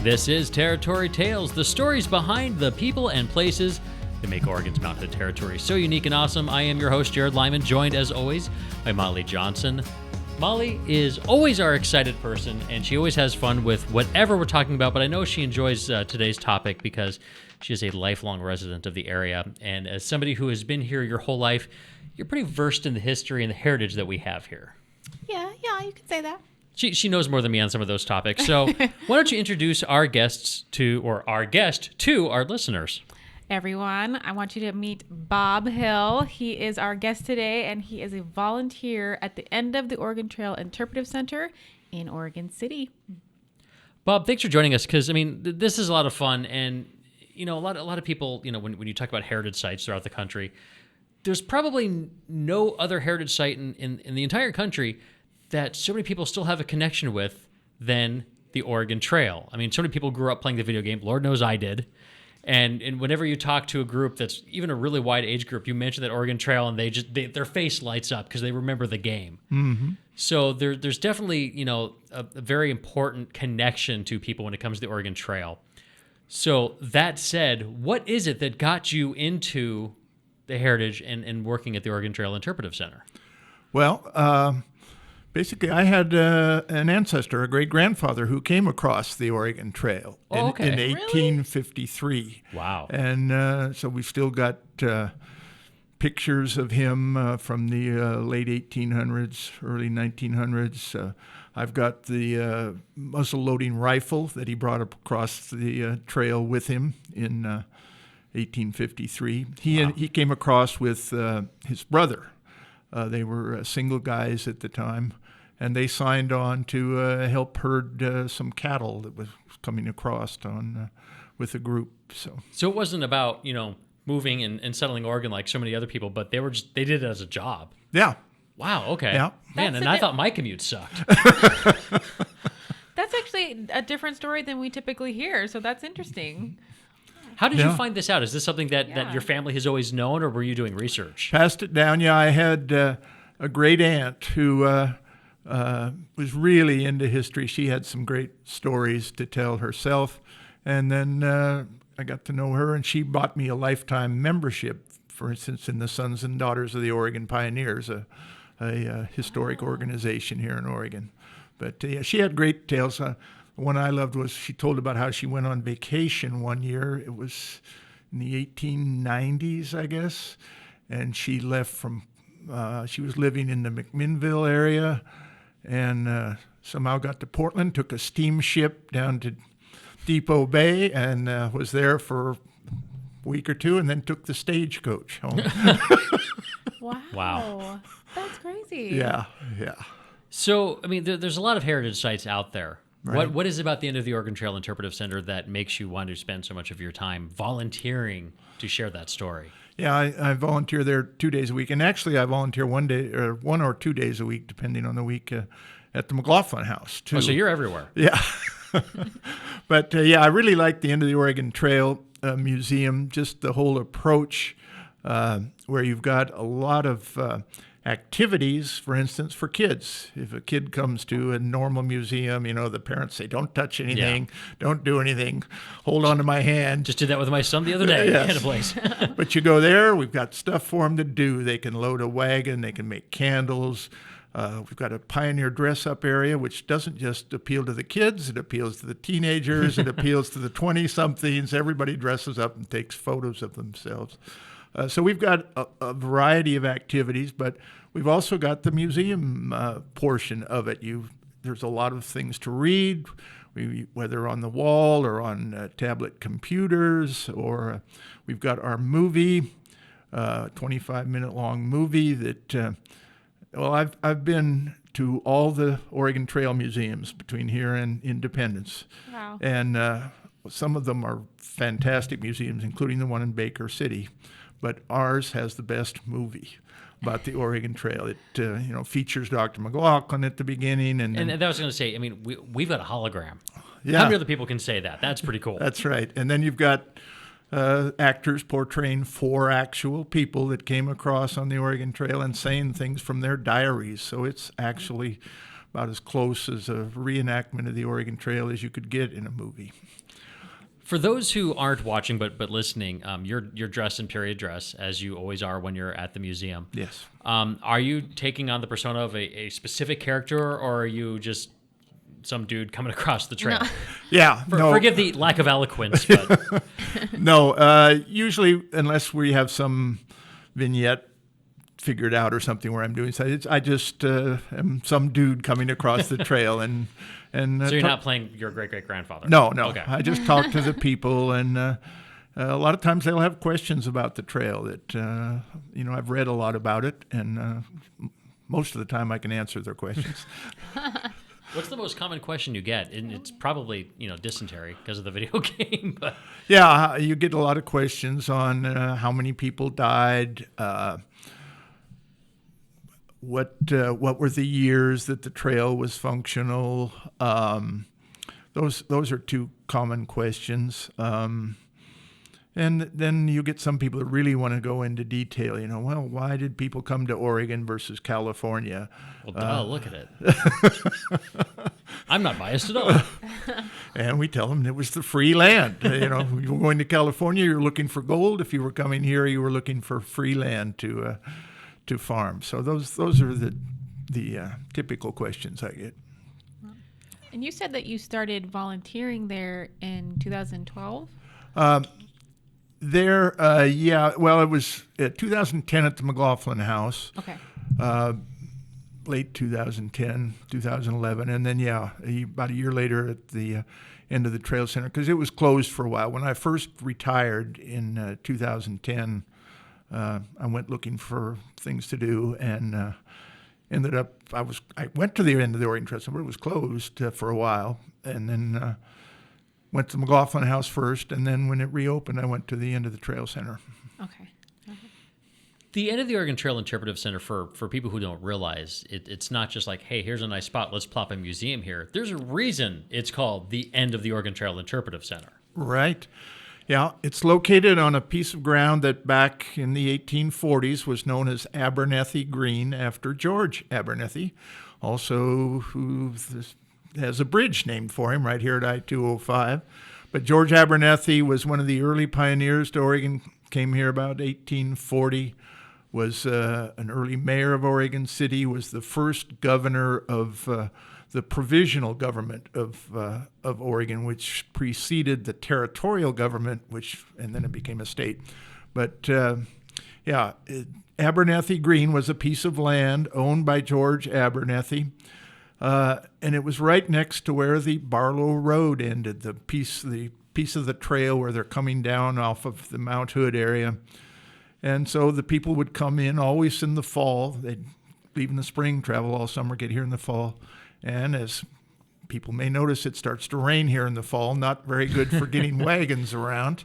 This is Territory Tales, the stories behind the people and places that make Oregon's Mountain Territory so unique and awesome. I am your host, Jared Lyman, joined as always by Molly Johnson. Molly is always our excited person, and she always has fun with whatever we're talking about, but I know she enjoys today's topic because she is a lifelong resident of the area, and as somebody who has been here your whole life, you're pretty versed in the history and the heritage that we have here. Yeah, you could say that. She knows more than me on some of those topics, so why don't you introduce our guest to our listeners? Everyone, I want you to meet Bob Hill. He is our guest today, and he is a volunteer at the end of the Oregon Trail Interpretive Center in Oregon City. Bob, thanks for joining us, because, this is a lot of fun, and, a lot of people, when you talk about heritage sites throughout the country, there's probably no other heritage site in the entire country that so many people still have a connection with than the Oregon Trail. So many people grew up playing the video game. Lord knows I did. And whenever you talk to a group that's even a really wide age group, you mention that Oregon Trail, and their face lights up because they remember the game. Mm-hmm. So there's definitely a very important connection to people when it comes to the Oregon Trail. So that said, what is it that got you into the heritage and working at the Oregon Trail Interpretive Center? Well, basically, I had an ancestor, a great-grandfather, who came across the Oregon Trail in 1853. Really? Wow. And so we've still got pictures of him from the late 1800s, early 1900s. I've got the muzzle-loading rifle that he brought across the trail with him in 1853. He came across with his brother. They were single guys at the time, and they signed on to help herd some cattle that was coming across with a group. So it wasn't about moving and settling Oregon like so many other people, but they did it as a job. Yeah. Wow. Okay. Yeah. Man, I thought my commute sucked. That's actually a different story than we typically hear, so that's interesting. How did you find this out? Is this something that your family has always known, or were you doing research? Passed it down. Yeah, I had a great aunt who was really into history. She had some great stories to tell herself. And then I got to know her, and she bought me a lifetime membership, for instance, in the Sons and Daughters of the Oregon Pioneers, a historic organization here in Oregon. But she had great tales. One I loved was she told about how she went on vacation one year. It was in the 1890s, I guess, and she left from, she was living in the McMinnville area, and somehow got to Portland, took a steamship down to Depot Bay, and was there for a week or two, and then took the stagecoach home. Wow. That's crazy. Yeah. So, there's a lot of heritage sites out there. Right. What is about the end of the Oregon Trail Interpretive Center that makes you want to spend so much of your time volunteering to share that story? Yeah, I volunteer there 2 days a week, and actually I volunteer 1 or 2 days a week, depending on the week, at the McLaughlin House too. Oh, so you're everywhere. Yeah, but I really like the end of the Oregon Trail Museum. Just the whole approach, where you've got a lot of activities, for instance, for kids. If a kid comes to a normal museum, the parents say, don't touch anything, don't do anything, hold on to my hand. Just did that with my son the other day in a place. But you go there, we've got stuff for them to do. They can load a wagon, they can make candles. We've got a pioneer dress-up area, which doesn't just appeal to the kids, it appeals to the teenagers, it appeals to the 20-somethings. Everybody dresses up and takes photos of themselves. So we've got a variety of activities, but we've also got the museum portion of it. There's a lot of things to read, whether on the wall or on tablet computers, or we've got our movie, 25-minute long movie that, I've been to all the Oregon Trail museums between here and Independence. Wow. And some of them are fantastic museums, including the one in Baker City. But ours has the best movie about the Oregon Trail. It features Dr. McLaughlin at the beginning, and that was going to say. We've got a hologram. Yeah. How many other people can say that? That's pretty cool. That's right. And then you've got actors portraying 4 actual people that came across on the Oregon Trail and saying things from their diaries. So it's actually about as close as a reenactment of the Oregon Trail as you could get in a movie. For those who aren't watching but listening, you're dressed in period dress, as you always are when you're at the museum. Yes. Are you taking on the persona of a specific character, or are you just some dude coming across the trail? No. Yeah. No. Forgive the lack of eloquence, but No. Usually, unless we have some vignette figured out or something where I'm doing so, I just am some dude coming across the trail and. So you're not playing your great-great-grandfather? No. Okay. I just talk to the people, and a lot of times they'll have questions about the trail that, I've read a lot about it, and most of the time I can answer their questions. What's the most common question you get? And it's probably, dysentery because of the video game. But Yeah, you get a lot of questions on how many people died, what were the years that the trail was functional. Those are two common questions. And then you get some people that really want to go into detail. Well, why did people come to Oregon versus California? Well, look at it. I'm not biased at all. And we tell them it was the free land. If you were going to California, you were looking for gold. If you were coming here, you were looking for free land to farm. So those are the typical questions I get. And you said that you started volunteering there in 2012? Well, it was 2010 at the McLaughlin House. Okay. Late 2010, 2011, and then about a year later at the end of the Trail Center, because it was closed for a while. When I first retired in 2010, I went looking for things to do, and ended up I went to the end of the Oregon Trail Center, but it was closed for a while, and then went to the McLaughlin House first, and then when it reopened, I went to the end of the Trail Center. Okay. The end of the Oregon Trail Interpretive Center, for people who don't realize, it's not just like, hey, here's a nice spot, let's plop a museum here. There's a reason it's called the end of the Oregon Trail Interpretive Center. Right. Yeah, it's located on a piece of ground that back in the 1840s was known as Abernethy Green, after George Abernethy, also who has a bridge named for him right here at I-205. But George Abernethy was one of the early pioneers to Oregon, came here about 1840, was an early mayor of Oregon City, was the first governor of the provisional government of Oregon, which preceded the territorial government, and then it became a state. But Abernethy Green was a piece of land owned by George Abernethy, and it was right next to where the Barlow Road ended, the piece of the trail where they're coming down off of the Mount Hood area. And so the people would come in always in the fall. They'd leave in the spring, travel all summer, get here in the fall. And as people may notice, it starts to rain here in the fall, not very good for getting wagons around.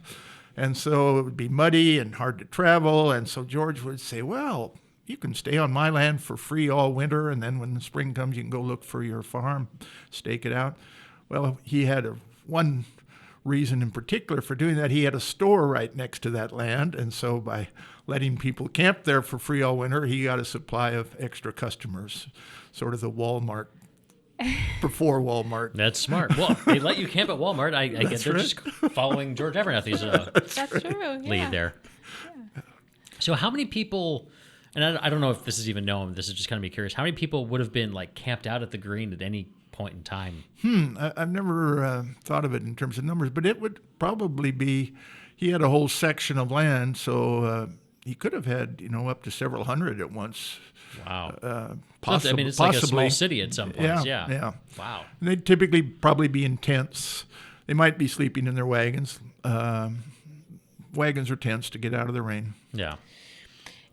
And so it would be muddy and hard to travel. And so George would say, well, you can stay on my land for free all winter, and then when the spring comes, you can go look for your farm, stake it out. Well, he had one reason in particular for doing that. He had a store right next to that land, and so by letting people camp there for free all winter, he got a supply of extra customers, sort of the Walmart before Walmart. That's smart. Well, they let you camp at Walmart. I get they're right. just following George Abernethy's That's true. lead Yeah. there. Yeah. So how many people, and I don't know if this is even known, this is just kind of me curious, how many people would have been like camped out at the green at any point in time? I've never thought of it in terms of numbers, but it would probably be, he had a whole section of land, so he could have had, up to several hundred at once. Wow. Possibly. I mean, it's like a small city at some points. Yeah. Wow. And they'd typically probably be in tents. They might be sleeping in their wagons. Wagons or tents to get out of the rain. Yeah.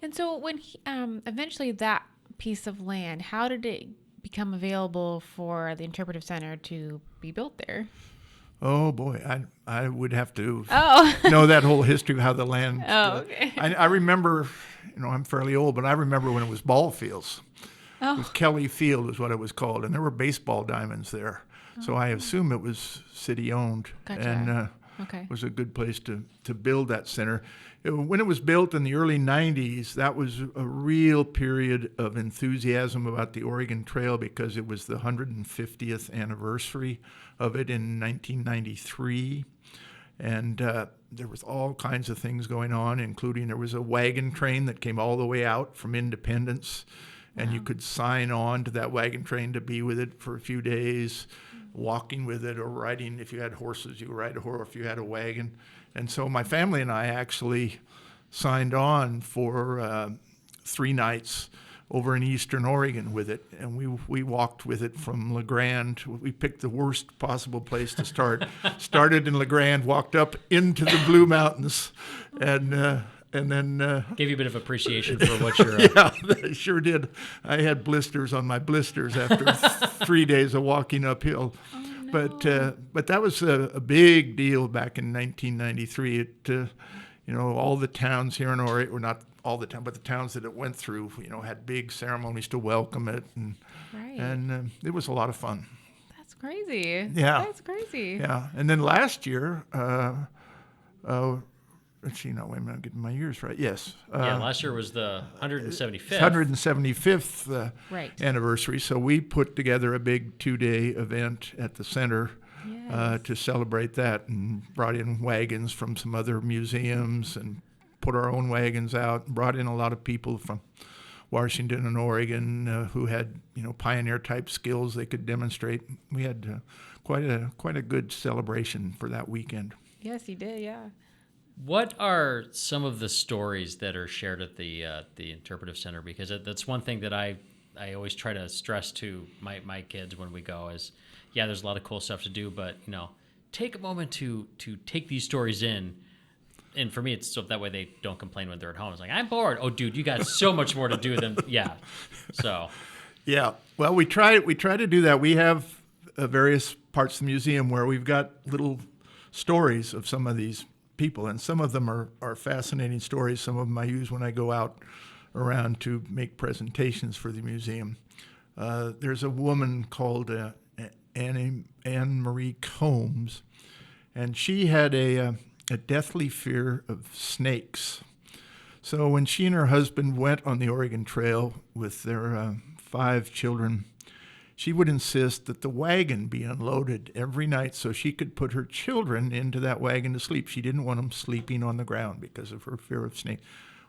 And so when eventually that piece of land, how did it become available for the Interpretive Center to be built there? Oh boy, I would have to Oh. know that whole history of how the land. Oh, okay. I remember, I'm fairly old, but I remember when it was ball fields. Oh. It was Kelly Field is what it was called, and there were baseball diamonds there. So I assume it was city owned. Gotcha. And was a good place to build that center. When it was built in the early 90s, that was a real period of enthusiasm about the Oregon Trail because it was the 150th anniversary of it in 1993. And there was all kinds of things going on, including there was a wagon train that came all the way out from Independence, and you could sign on to that wagon train to be with it for a few days, walking with it or riding. If you had horses, you could ride a horse. If you had a wagon. And so my family and I actually signed on for 3 nights over in eastern Oregon with it, and we walked with it from La Grande. We picked the worst possible place to start. Started in La Grande, walked up into the Blue Mountains, and then gave you a bit of appreciation for what you're. Yeah, I sure did. I had blisters on my blisters after 3 days of walking uphill. Oh, no. But that was a big deal back in 1993. It all the towns here in Oregon, or not all the time, but the towns that it went through, had big ceremonies to welcome it, and it was a lot of fun. That's crazy. Yeah. That's crazy. Yeah, and then last year, let's see, no, wait a minute, I'm getting my years right. Yes. Last year was the 175th. 175th Right. anniversary, so we put together a big 2-day event at the center. Yes. To celebrate that, and brought in wagons from some other museums and put our own wagons out, and brought in a lot of people from Washington and Oregon who had pioneer type skills they could demonstrate. We had quite a good celebration for that weekend. Yes, you did. Yeah. What are some of the stories that are shared at the Interpretive Center? Because that's one thing that I always try to stress to my kids when we go is, yeah, there's a lot of cool stuff to do, but take a moment to take these stories in. And for me, it's so that way they don't complain when they're at home. It's like, I'm bored. Oh, dude, you got so much more to do than So. Yeah. Well, we try to do that. We have various parts of the museum where we've got little stories of some of these people, and some of them are fascinating stories. Some of them I use when I go out around to make presentations for the museum. There's a woman called Anne Marie Combs, and she had a deathly fear of snakes. So when she and her husband went on the Oregon Trail with their 5 children, she would insist that the wagon be unloaded every night so she could put her children into that wagon to sleep. She didn't want them sleeping on the ground because of her fear of snakes.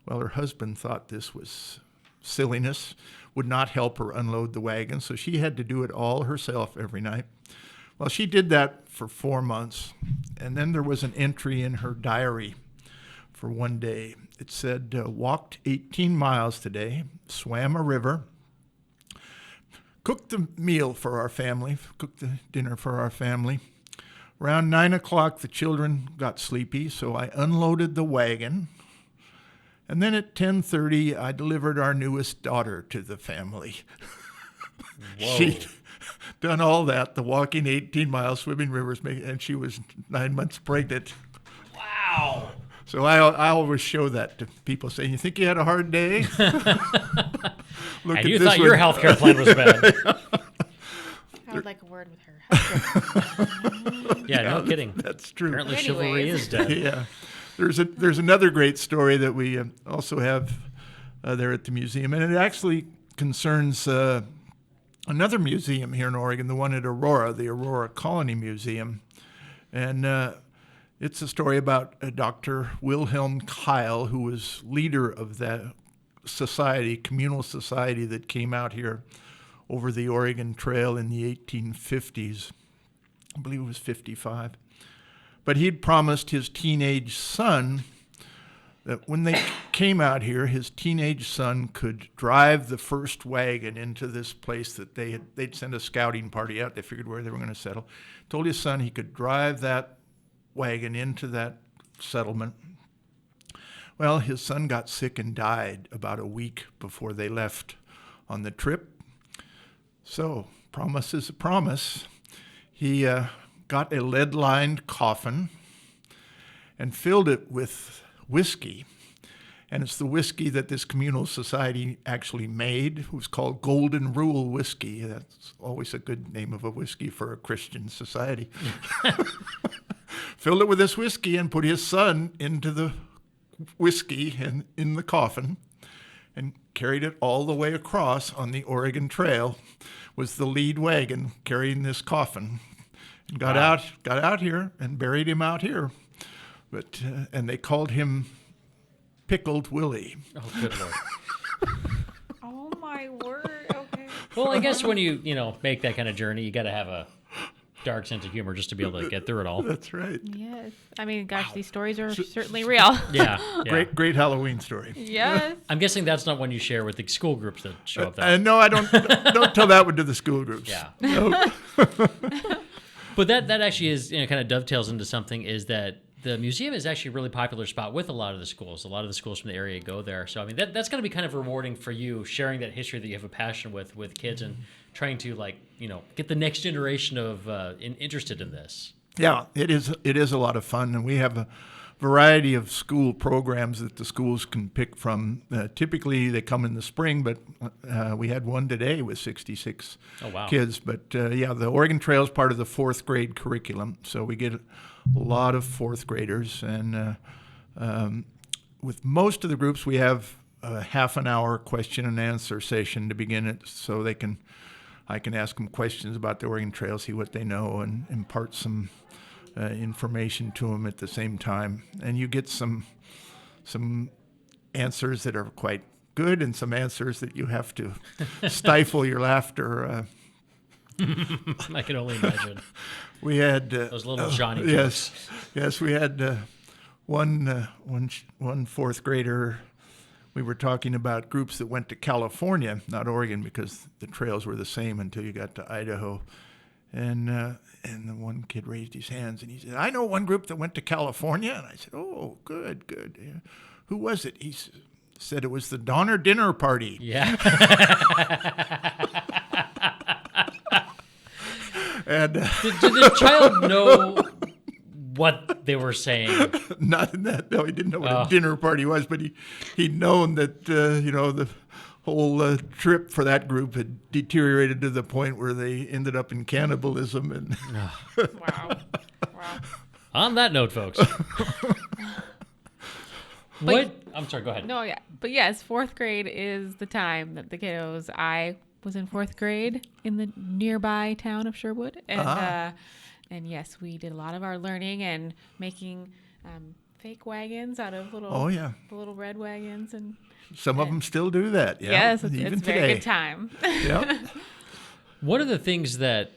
Well, her husband thought this was silliness, would not help her unload the wagon, so she had to do it all herself every night. Well, she did that for 4 months, and then there was an entry in her diary for one day. It said, walked 18 miles today, swam a river, cooked the meal for our family, cooked the dinner for our family. Around 9 o'clock, the children got sleepy, so I unloaded the wagon. And then at 10:30, I delivered our newest daughter to the family. Whoa. She'd done all that, the walking 18 miles, swimming rivers, and she was 9 months pregnant. Wow. So I always show that to people, saying, you think you had a hard day? Look And at you this thought your one. health care plan was bad. I would like a word with her. Yeah, no kidding. That's true. Apparently Anyways. chivalry is dead. Yeah. There's another great story that we also have there at the museum, and it actually concerns another museum here in Oregon, the one at Aurora, the Aurora Colony Museum. And it's a story about Dr. Wilhelm Keil, who was leader of that society, communal society that came out here over the Oregon Trail in the 1850s. I believe it was 55. But he'd promised his teenage son that when they came out here, his teenage son could drive the first wagon into this place that they'd send a scouting party out. They figured where they were going to settle. Told his son he could drive that wagon into that settlement. Well, his son got sick and died about a week before they left on the trip. So, promise is a promise. He got a lead-lined coffin and filled it with whiskey. And it's the whiskey that this communal society actually made. It was called Golden Rule whiskey. That's always a good name of a whiskey for a Christian society. filled it with this whiskey and put his son into the whiskey and in the coffin and carried it all the way across on the Oregon Trail, was the lead wagon carrying this coffin, and got out here and buried him out here. But and they called him Pickled Willie. Oh, good Lord. Oh my word. Okay. Well, I guess when you make that kind of journey, you got to have a dark sense of humor just to be able to get through it all. That's right. Yes. I mean, gosh, these stories are certainly real. Yeah. Great Halloween story. Yes. I'm guessing that's not one you share with the school groups that show up there. No, I don't tell that one to the school groups. Yeah. No. But that actually is, kind of dovetails into something, is that the museum is actually a really popular spot with a lot of the schools. A lot of the schools from the area go there. So, I mean, that's going to be kind of rewarding for you, sharing that history that you have a passion with kids and trying to, get the next generation of interested in this. Yeah, it is a lot of fun, and we have a variety of school programs that the schools can pick from. Typically, they come in the spring, but we had one today with 66 kids. But the Oregon Trail is part of the fourth grade curriculum, so we get a lot of fourth graders. And with most of the groups, we have a half an hour question and answer session to begin it, so I can ask them questions about the Oregon Trail, see what they know, and impart some information to them at the same time. And you get some answers that are quite good and some answers that you have to stifle your laughter. I can only imagine. We had those little Johnny jokes. Yes, yes, we had one fourth grader. We were talking about groups that went to California, not Oregon, because the trails were the same until you got to Idaho. And the one kid raised his hands and he said, "I know one group that went to California." And I said, "Oh, good. Yeah. Who was it?" He said it was the Donner Dinner Party. Yeah. And did the child know what they were saying? Not in that. No, he didn't know what a dinner party was, but he'd known that the whole trip for that group had deteriorated to the point where they ended up in cannibalism. And Wow. On that note, folks. I'm sorry, go ahead. No, yeah. But yes, fourth grade is the time that the kiddos, I was in fourth grade in the nearby town of Sherwood. And, and yes, we did a lot of our learning and making fake wagons out of the little red wagons. And some of them still do that. Yeah, yes, even it's a today. very good time. Yeah. One of the things that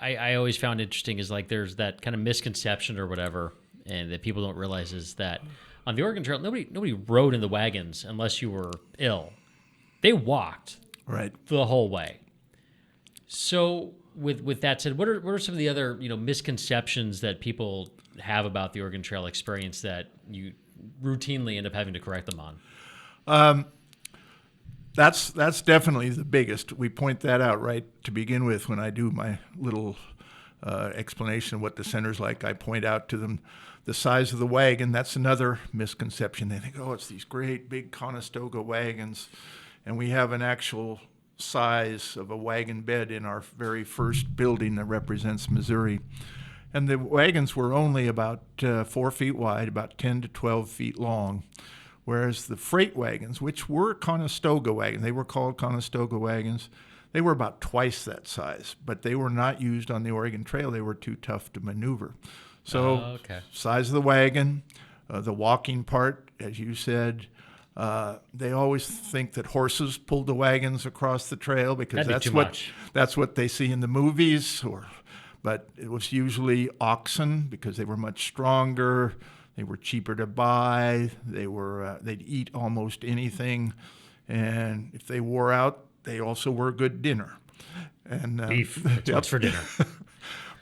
I always found interesting is there's that kind of misconception or whatever, and that people don't realize is that on the Oregon Trail, nobody rode in the wagons unless you were ill. They walked the whole way. So with that said, what are some of the other misconceptions that people have about the Oregon Trail experience that you routinely end up having to correct them on? That's definitely the biggest. We point that out right to begin with when I do my little explanation of what the center's like. I point out to them the size of the wagon. That's another misconception. They think, oh, it's these great big Conestoga wagons, and we have an actual size of a wagon bed in our very first building that represents Missouri. And the wagons were only about 4 feet wide, about 10 to 12 feet long, whereas the freight wagons, which were Conestoga wagons, they were called Conestoga wagons, they were about twice that size, but they were not used on the Oregon Trail. They were too tough to maneuver. So size of the wagon, the walking part, as you said, they always think that horses pulled the wagons across the trail because that's what they see in the movies. But it was usually oxen because they were much stronger. They were cheaper to buy. They'd eat almost anything, and if they wore out, they also were a good dinner. And beef. That's what's for dinner.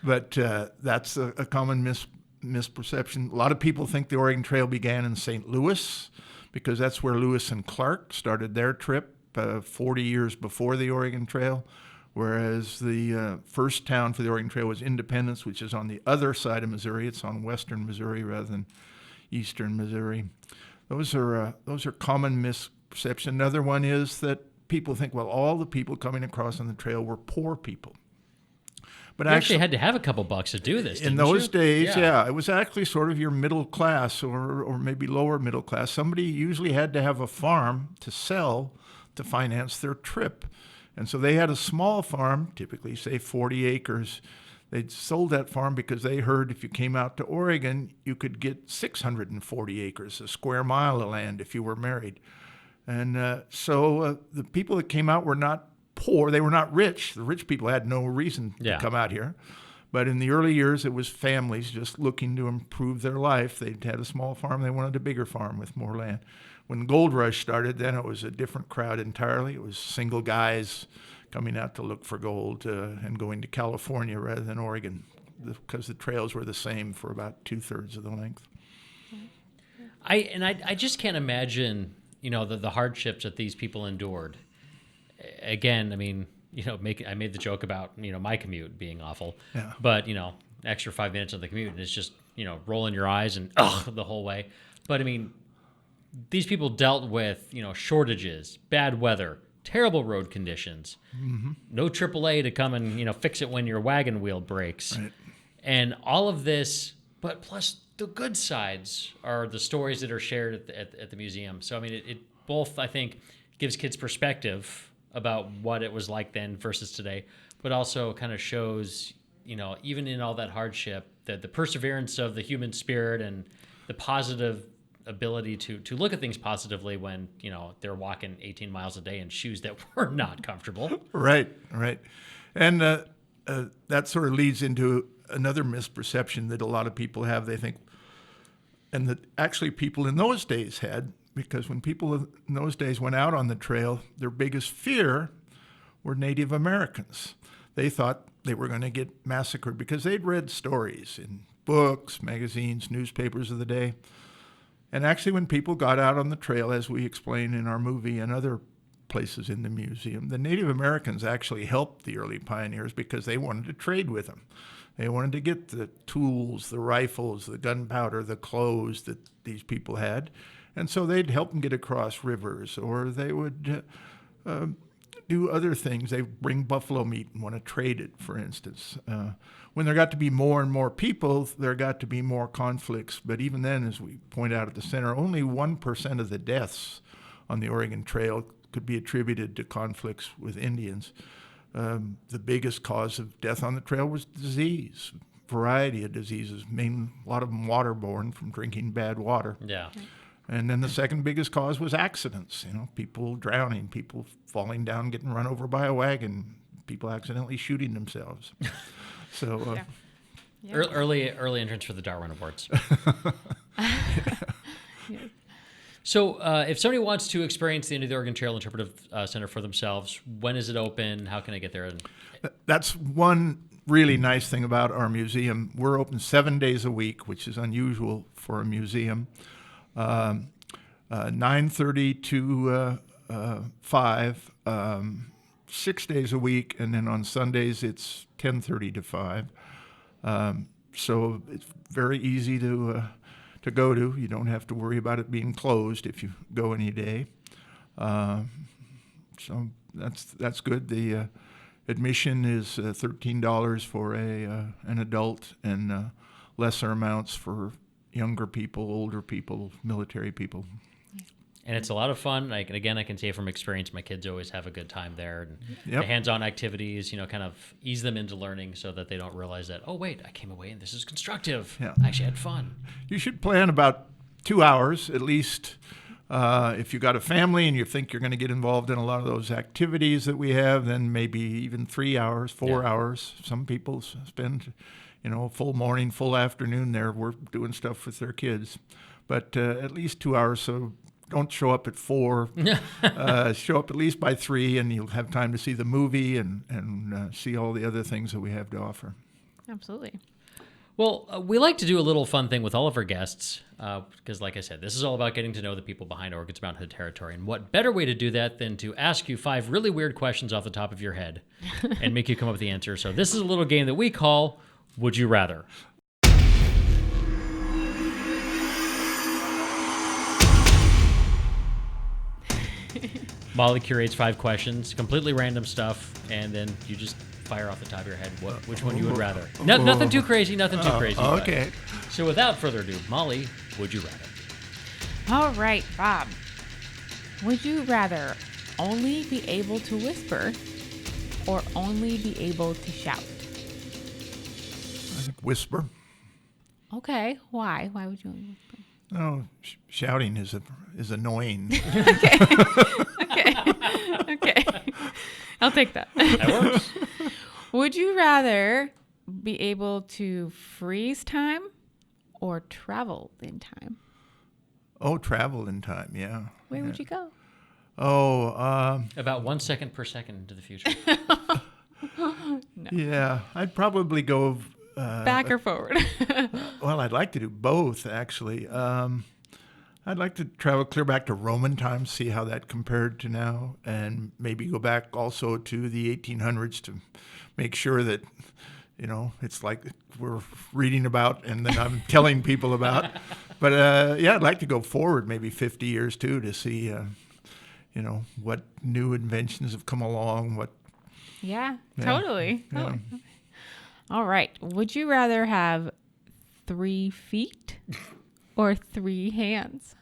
But that's a common misperception. A lot of people think the Oregon Trail began in St. Louis because that's where Lewis and Clark started their trip 40 years before the Oregon Trail, whereas the first town for the Oregon Trail was Independence, which is on the other side of Missouri. It's on western Missouri rather than eastern Missouri. Those are common misperceptions. Another one is that people think, well, all the people coming across on the trail were poor people. But You actually had to have a couple bucks to do this, in didn't those you? days, yeah, it was actually sort of your middle class or maybe lower middle class. Somebody usually had to have a farm to sell to finance their trip. And so they had a small farm, typically, say, 40 acres. They'd sold that farm because they heard if you came out to Oregon, you could get 640 acres, a square mile of land if you were married. And so the people that came out were not poor. They were not rich. The rich people had no reason to come out here. But in the early years, it was families just looking to improve their life. They'd had a small farm. They wanted a bigger farm with more land. When Gold Rush started, then it was a different crowd entirely. It was single guys coming out to look for gold and going to California rather than Oregon because the trails were the same for about 2/3 of the length. I just can't imagine, the hardships that these people endured. Again, I mean, I made the joke about, my commute being awful. Yeah. But, extra 5 minutes of the commute, and it's just, rolling your eyes and the whole way. But I mean, these people dealt with, shortages, bad weather, terrible road conditions, no AAA to come and, fix it when your wagon wheel breaks. Right. And all of this, but plus the good sides are the stories that are shared at the museum. So, I mean, it both, I think, gives kids perspective about what it was like then versus today, but also kind of shows, even in all that hardship, that the perseverance of the human spirit and the positive ability to look at things positively when, they're walking 18 miles a day in shoes that were not comfortable. Right. And that sort of leads into another misperception that a lot of people have. They think, and that actually people in those days had, because when people in those days went out on the trail, their biggest fear were Native Americans. They thought they were going to get massacred because they'd read stories in books, magazines, newspapers of the day. And actually, when people got out on the trail, as we explain in our movie and other places in the museum, the Native Americans actually helped the early pioneers because they wanted to trade with them. They wanted to get the tools, the rifles, the gunpowder, the clothes that these people had. And so they'd help them get across rivers, or they would do other things. They'd bring buffalo meat and want to trade it, for instance. When there got to be more and more people, there got to be more conflicts. But even then, as we point out at the center, only 1% of the deaths on the Oregon Trail could be attributed to conflicts with Indians. The biggest cause of death on the trail was disease, variety of diseases, a lot of them waterborne from drinking bad water. Yeah. And then the second biggest cause was accidents, people drowning, people falling down, getting run over by a wagon, people accidentally shooting themselves. So Early entrance for the Darwin Awards. Yes. So if somebody wants to experience the Oregon Trail Interpretive Center for themselves, when is it open? How can I get there? That's one really nice thing about our museum. We're open 7 days a week, which is unusual for a museum. 9:30 to 5, 6 days a week, and then on Sundays it's 10:30 to 5. So it's very easy to go to. You don't have to worry about it being closed if you go any day. So that's good. The admission is $13 for an adult, and lesser amounts for younger people, older people, military people. And it's a lot of fun. I can say from experience, my kids always have a good time there. And Yep. the hands-on activities, kind of ease them into learning so that they don't realize that, oh, wait, I came away and this is constructive. Yeah. I actually had fun. You should plan about 2 hours at least. If you've got a family and you think you're going to get involved in a lot of those activities that we have, then maybe even 3 hours, 4 hours. Some people spend, full morning, full afternoon there. We're doing stuff with their kids. But at least 2 hours, so don't show up at 4. Show up at least by 3, and you'll have time to see the movie and see all the other things that we have to offer. Absolutely. Well, we like to do a little fun thing with all of our guests because, like I said, this is all about getting to know the people behind Oregon's Mountain Hood Territory. And what better way to do that than to ask you 5 really weird questions off the top of your head and make you come up with the answer. So this is a little game that we call Would You Rather? Molly curates 5 questions, completely random stuff, and then you just fire off the top of your head which one you would rather. Nothing too crazy, nothing too crazy. but- Okay. So without further ado, Molly, would you rather? All right, Bob. Would you rather only be able to whisper or only be able to shout? I think whisper. Okay, why? Why would you only whisper? Oh, shouting is annoying. Okay. Okay. I'll take that. That works. Would you rather be able to freeze time or travel in time? Oh, travel in time, yeah. Where would you go? Oh, About 1 second per second into the future. yeah. I'd probably go. Back or forward? Well, I'd like to do both, actually. I'd like to travel clear back to Roman times, see how that compared to now, and maybe go back also to the 1800s to make sure that, it's like we're reading about and then I'm telling people about. But, yeah, I'd like to go forward maybe 50 years, too, to see, what new inventions have come along, Yeah, totally. Yeah. All right. Would you rather have 3 feet or 3 hands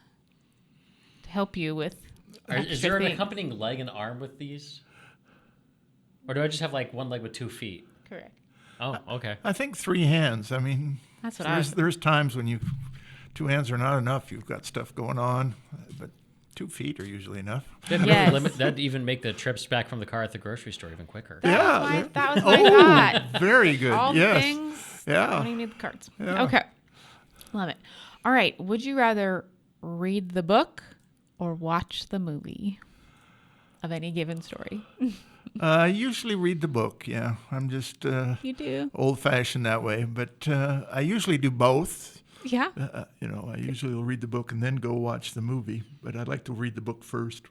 to help you with? Is there an things? accompanying leg and arm with these? Or do I just have like one leg with 2 feet? Correct. Oh, okay. I think 3 hands. I mean, That's what I was. there's times when 2 hands are not enough. You've got stuff going on, but 2 feet are usually enough. That'd even make the trips back from the car at the grocery store even quicker. Yeah. That was my thought. Very good. All yes. the things. Yeah. Don't even need the cards. Yeah. Okay. Love it. All right. Would you rather read the book or watch the movie of any given story? I usually read the book. Yeah, I'm just You do? old-fashioned that way, but I usually do both. Yeah. I usually will read the book and then go watch the movie, but I'd like to read the book first.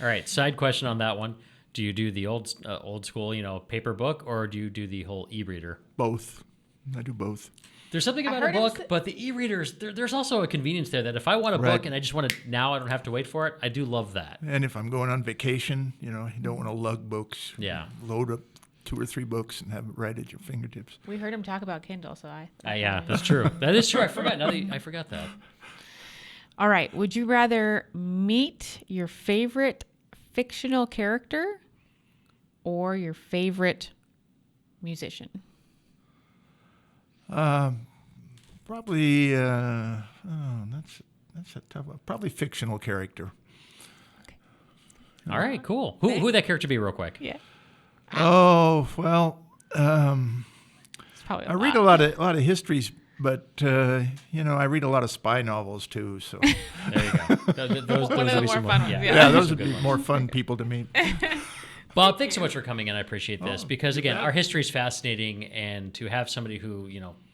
All right, side question on that one. Do you do the old school, paper book, or do you do the whole e-reader? Both. I do both. There's something about a heard him book, say- but the e-readers, there's also a convenience there that if I want a Right. book and I just want it now, I don't have to wait for it. I do love that. And if I'm going on vacation, you don't want to lug books. Yeah. Load up 2 or 3 books and have it right at your fingertips. We heard him talk about Kindle, so I. Yeah, that's true. That is true. I forgot. I forgot that. All right. Would you rather meet your favorite fictional character or your favorite musician? Probably, that's a tough one. Probably fictional character. All right, cool. Who would that character be, real quick? Yeah. Oh, well, It's probably I read a lot of histories, but I read a lot of spy novels too. So There you go. Those One of the would be more some fun ones, yeah. yeah, those would good be ones. more fun people to meet. Bob, thanks so much for coming in. I appreciate this because, again, bet. our history is fascinating, and to have somebody who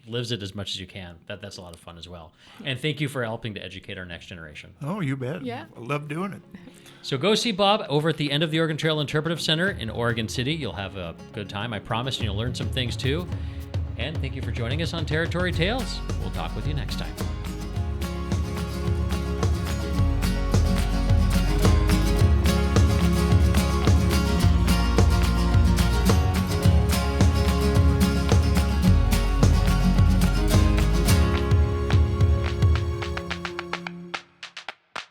lives it as much as you can, that's a lot of fun as well. And thank you for helping to educate our next generation. Oh, you bet. Yeah. I love doing it. So go see Bob over at the end of the Oregon Trail Interpretive Center in Oregon City. You'll have a good time, I promise, and you'll learn some things too. And thank you for joining us on Territory Tales. We'll talk with you next time.